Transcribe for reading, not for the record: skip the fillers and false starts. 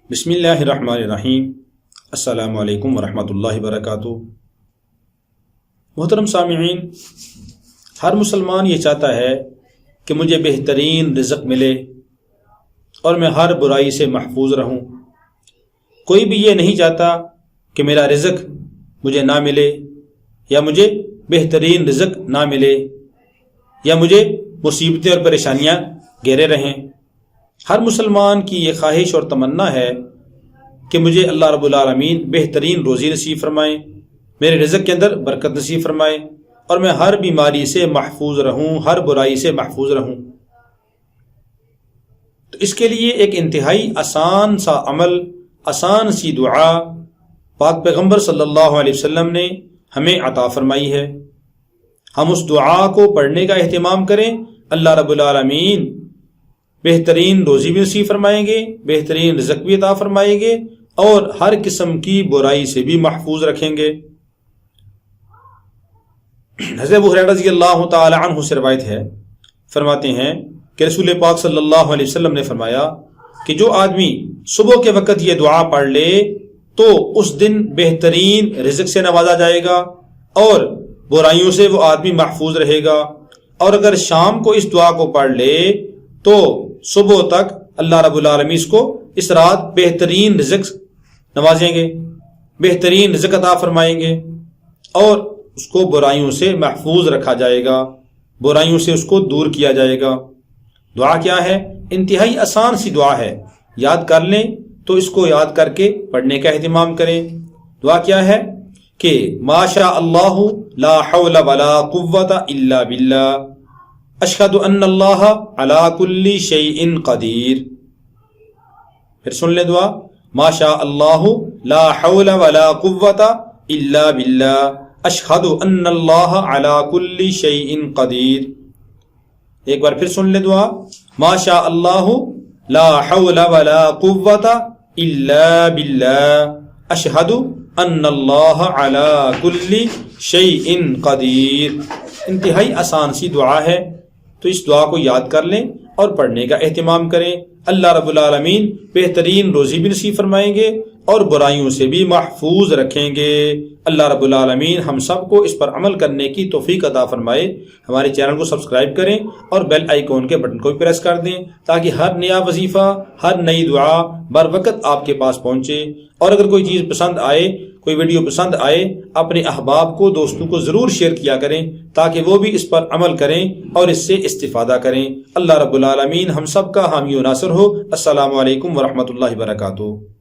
بسم اللہ الرحمن الرحیم۔ السلام علیکم ورحمۃ اللہ وبرکاتہ۔ محترم سامعین، ہر مسلمان یہ چاہتا ہے کہ مجھے بہترین رزق ملے اور میں ہر برائی سے محفوظ رہوں۔ کوئی بھی یہ نہیں چاہتا کہ میرا رزق مجھے نہ ملے یا مجھے بہترین رزق نہ ملے یا مجھے مصیبتیں اور پریشانیاں گھیرے رہیں۔ ہر مسلمان کی یہ خواہش اور تمنا ہے کہ مجھے اللہ رب العالمین بہترین روزی نصیب فرمائے، میرے رزق کے اندر برکت نصیب فرمائے اور میں ہر بیماری سے محفوظ رہوں، ہر برائی سے محفوظ رہوں۔ تو اس کے لیے ایک انتہائی آسان سا عمل، آسان سی دعا پاک پیغمبر صلی اللہ علیہ وسلم نے ہمیں عطا فرمائی ہے۔ ہم اس دعا کو پڑھنے کا اہتمام کریں، اللہ رب العالمین بہترین روزی بھی نصیب فرمائیں گے، بہترین رزق بھی عطا فرمائیں گے اور ہر قسم کی برائی سے بھی محفوظ رکھیں گے۔ حضرت ابو ہریرہ رضی اللہ تعالی عنہ سے روایت ہے، فرماتے ہیں کہ رسول پاک صلی اللہ علیہ وسلم نے فرمایا کہ جو آدمی صبح کے وقت یہ دعا پڑھ لے تو اس دن بہترین رزق سے نوازا جائے گا اور برائیوں سے وہ آدمی محفوظ رہے گا، اور اگر شام کو اس دعا کو پڑھ لے تو صبح تک اللہ رب العالمین اس کو اس رات بہترین رزق نوازیں گے، بہترین رزق عطا فرمائیں گے اور اس کو برائیوں سے محفوظ رکھا جائے گا، برائیوں سے اس کو دور کیا جائے گا۔ دعا کیا ہے؟ انتہائی آسان سی دعا ہے، یاد کر لیں تو اس کو یاد کر کے پڑھنے کا اہتمام کریں۔ دعا کیا ہے کہ ما شاء اللہ لا حول ولا قوت الا باللہ اشہد ان اللہ علی کل شیء قدیر۔ پھر سن لیں دعا، ما شاء اللہ لا حول ولا قوت الا باللہ اشہد ان اللہ علی کل شیء قدیر۔ ایک بار پھر سن لیں دعا، ما شاء اللہ لا حول ولا قوت الا باللہ اشہد ان اللہ علی کل شیء قدیر۔ انتہائی آسان سی دعا ہے، تو اس دعا کو یاد کر لیں اور پڑھنے کا اہتمام کریں۔ اللہ رب العالمین بہترین روزی بھی نصیب فرمائیں گے اور برائیوں سے بھی محفوظ رکھیں گے۔ اللہ رب العالمین ہم سب کو اس پر عمل کرنے کی توفیق عطا فرمائے۔ ہمارے چینل کو سبسکرائب کریں اور بیل آئیکن کے بٹن کو بھی پریس کر دیں تاکہ ہر نیا وظیفہ، ہر نئی دعا بر وقت آپ کے پاس پہنچے۔ اور اگر کوئی چیز پسند آئے، کوئی ویڈیو پسند آئے، اپنے احباب کو، دوستوں کو ضرور شیئر کیا کریں تاکہ وہ بھی اس پر عمل کریں اور اس سے استفادہ کریں۔ اللہ رب العالمین ہم سب کا حامی و ناصر ہو۔ السلام علیکم ورحمۃ اللہ وبرکاتہ۔